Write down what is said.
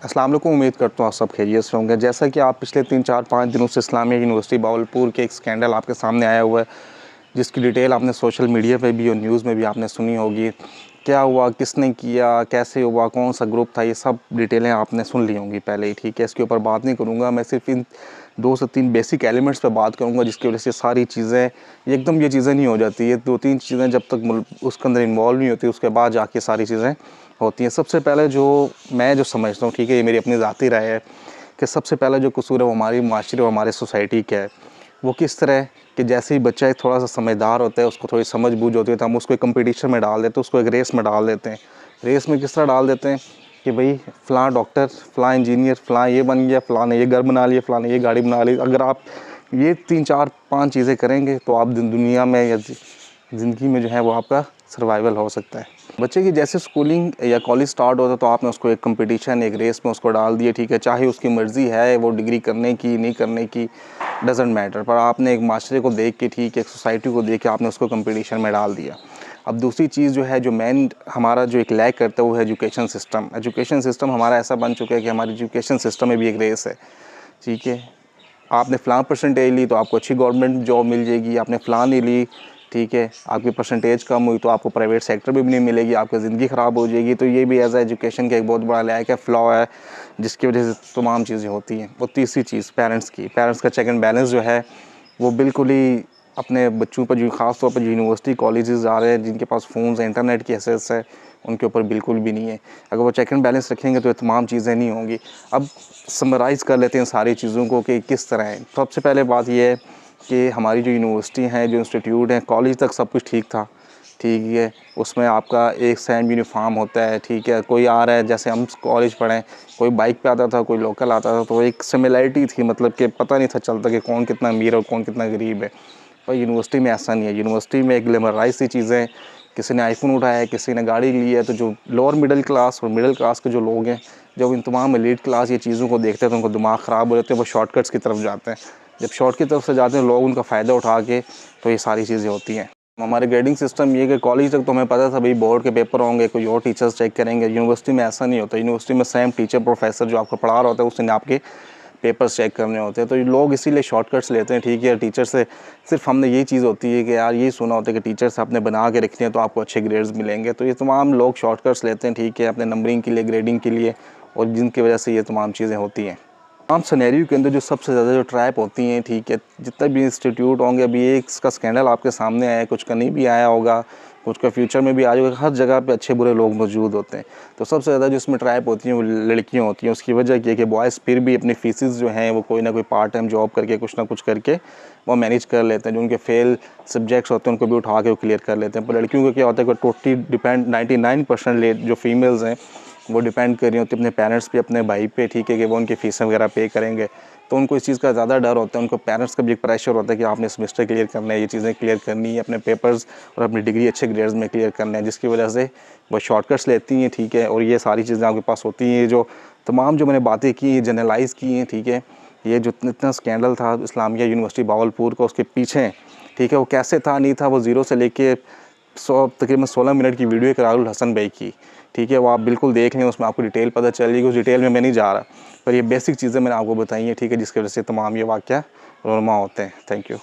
अस्सलाम वालेकुम। उम्मीद करता हूँ आप सब खैरियत से होंगे। जैसा कि आप पिछले 3-4-5 दिनों से इस्लामिया यूनिवर्सिटी बावलपुर के एक स्कैंडल आपके सामने आया हुआ है, जिसकी डिटेल आपने सोशल मीडिया पे भी और न्यूज़ में भी आपने सुनी होगी। क्या हुआ, किसने किया, कैसे हुआ, कौन सा ग्रुप था, ये सब डिटेलें आपने सुन ली होंगी पहले ही। ठीक है, इसके ऊपर बात नहीं करूँगा। मैं सिर्फ इन 2 से 3 बेसिक एलिमेंट्स पे बात करूँगा, जिसकी वजह से सारी चीज़ें एकदम ये चीज़ें नहीं हो जाती। ये 2-3 चीज़ें जब तक उसके अंदर इन्वॉल्व नहीं होती, उसके बाद जाके सारी चीज़ें होती हैं। सबसे पहले मैं जो समझता हूँ, ठीक है, ये मेरी अपनी ज़ाती राय है कि सबसे पहला जो कसूर है वो हमारी माशरे और हमारे सोसाइटी का है। वो किस तरह है कि जैसे ही बच्चा एक थोड़ा सा समझदार होता है, उसको थोड़ी समझ बूझ होती है, तो हम उसको एक कंपटीशन में डाल देते हैं, उसको एक रेस में डाल देते हैं। रेस में किस तरह डाल देते हैं कि भाई फ़लाँ डॉक्टर, फ़लाँ इंजीनियर, फ़लाँ ये बन गया, फ़लाँ ने ये घर बना लिया, फ़लाँ ने ये गाड़ी बना ली। अगर आप ये 3-4-5 चीज़ें करेंगे तो आप दुनिया में या ज़िंदगी में जो है वो आपका सर्वाइवल हो सकता है। बच्चे की जैसे स्कूलिंग या कॉलेज स्टार्ट होता है तो आपने उसको एक कंपटीशन, एक रेस में उसको डाल दिया। ठीक है, चाहे उसकी मर्ज़ी है वो डिग्री करने की, नहीं करने की, डज़न्ट मैटर, पर आपने एक माशरे को देख के, ठीक है, एक सोसाइटी को देख के आपने उसको कंपटीशन में डाल दिया। अब दूसरी चीज़ जो है, जो मेन हमारा जो एक लैक करता है वो है एजुकेशन सिस्टम। एजुकेशन सिस्टम हमारा ऐसा बन चुका है कि हमारे एजुकेशन सिस्टम में भी एक रेस है। ठीक है, आपने फ़लाँ परसेंटेज ली तो आपको अच्छी गवर्नमेंट जॉब मिल जाएगी, आपने फ़लाँ नहीं ली, ठीक है, आपकी परसेंटेज कम हुई तो आपको प्राइवेट सेक्टर में भी नहीं मिलेगी, आपकी ज़िंदगी ख़राब हो जाएगी। तो ये भी एज़ एजुकेशन का एक बहुत बड़ा लैक है, फ्लॉ है, जिसकी वजह से तमाम चीज़ें होती हैं। और तीसरी चीज़ पेरेंट्स का चेक एंड बैलेंस जो है वो बिल्कुल ही अपने बच्चों पर, जो ख़ास तौर पर जो यूनिवर्सिटी कॉलेजेस जा रहे हैं, जिनके पास फ़ोन्स हैं, इंटरनेट की एक्सेस है, उनके ऊपर बिल्कुल भी नहीं है। अगर वो चेक एंड बैलेंस रखेंगे तो ये तमाम चीज़ें नहीं होंगी। अब समराइज़ कर लेते हैं सारी चीज़ों को कि किस तरह है। सबसे पहले बात ये है कि हमारी जो यूनिवर्सिटी हैं, जो इंस्टीट्यूट हैं, कॉलेज तक सब कुछ ठीक था। ठीक है, उसमें आपका एक सेम यूनिफ़ॉर्म होता है। ठीक है, कोई आ रहा है, जैसे हम कॉलेज पढ़ें, कोई बाइक पे आता था, कोई लोकल आता था, तो एक सिमिलैरिटी थी, मतलब कि पता नहीं था चलता कि कौन कितना अमीर है और कौन कितना गरीब है। पर यूनिवर्सिटी में ऐसा नहीं है। यूनिवर्सिटी में एक ग्लैमराइज़ सी चीज़ें, किसी ने आईफ़ोन उठाया है, किसी ने गाड़ी ली है, तो जो लोअर मिडिल क्लास और मिडिल क्लास के जो लोग हैं, जब इन तमाम एलीट क्लास ये चीज़ों को देखते हैं तो उनको दिमाग ख़राब हो जाते हैं, वो शॉर्टकट्स की तरफ जाते हैं। जब शॉर्ट की तरफ से जाते हैं लोग, उनका फ़ायदा उठा के, तो ये सारी चीज़ें होती हैं। हमारे ग्रेडिंग सिस्टम ये कि कॉलेज तक तो हमें पता था भाई बोर्ड के पेपर होंगे, कोई और टीचर्स चेक करेंगे। यूनिवर्सिटी में ऐसा नहीं होता। यूनिवर्सिटी में सेम टीचर, प्रोफेसर जो आपको पढ़ा रहा होता है, उसने आपके पेपर्स चेक करने होते हैं। तो ये लोग इसीलिए शॉर्टकट्स लेते हैं। ठीक है, टीचर से सिर्फ हमने यही चीज़ होती है कि यार ये सुना होता है कि टीचर से आपने बना के रखनी है तो आपको अच्छे ग्रेड्स मिलेंगे। तो ये तमाम लोग शॉर्टकट्स लेते हैं, ठीक है, अपने नंबरिंग के लिए, ग्रेडिंग के लिए, और जिनकी वजह से ये तमाम चीज़ें होती हैं। तमाम सिनेरियो के अंदर जो सबसे ज़्यादा जो ट्रैप होती हैं, ठीक है, जितने भी इंस्टीट्यूट होंगे, अभी एक इसका स्कैंडल आपके सामने आया है, कुछ का नहीं भी आया होगा, कुछ का फ्यूचर में भी आ जाएगा। हर जगह पे अच्छे बुरे लोग मौजूद होते हैं। तो सबसे ज़्यादा जो इसमें ट्रैप होती हैं वो लड़कियाँ होती हैं। उसकी वजह ये है कि बॉयज़ फिर भी अपनी फीसेस जो हैं वो कोई ना कोई पार्ट टाइम जॉब करके, कुछ ना कुछ करके वो मैनेज कर लेते हैं। जो उनके फेल सब्जेक्ट्स होते हैं उनको भी उठा के वो क्लियर कर लेते हैं। पर लड़कियों का क्या होता है कि टोटली डिपेंड 99% जो फीमेल्स हैं वो डिपेंड कर रही होती है अपने पेरेंट्स पे, अपने भाई पे, ठीक है, कि वो उनकी फ़ीसें वगैरह पे करेंगे। तो उनको इस चीज़ का ज़्यादा डर होता है। उनको पेरेंट्स का भी एक प्रेशर होता है कि आपने सेमेस्टर क्लियर करना है, ये चीज़ें क्लियर करनी है, अपने पेपर्स और अपनी डिग्री अच्छे ग्रेड्स में क्लियर करना है, जिसकी वजह से वो शॉर्टकट्स लेती हैं। ठीक है, और ये सारी चीज़ें आपके पास होती हैं। जो तमाम जो मैंने बातें की हैं, जनरलाइज़ की हैं, ठीक है, ये जो इतना स्कैंडल था इस्लामिया यूनिवर्सिटी बावलपुर का, उसके पीछे, ठीक है, वो कैसे था, नहीं था, वो ज़ीरो से लेके तकरीबन 16 मिनट की वीडियो है इकरारुल हसन भाई की। ठीक है, वो आप बिल्कुल देख लें, उसमें आपको डिटेल पता चल जाएगी। उस डिटेल में मैं नहीं जा रहा, पर ये बेसिक चीज़ें मैंने आपको बताई हैं, ठीक है, जिसकी वजह से तमाम ये वाक़या रोनमा होते हैं। Thank you.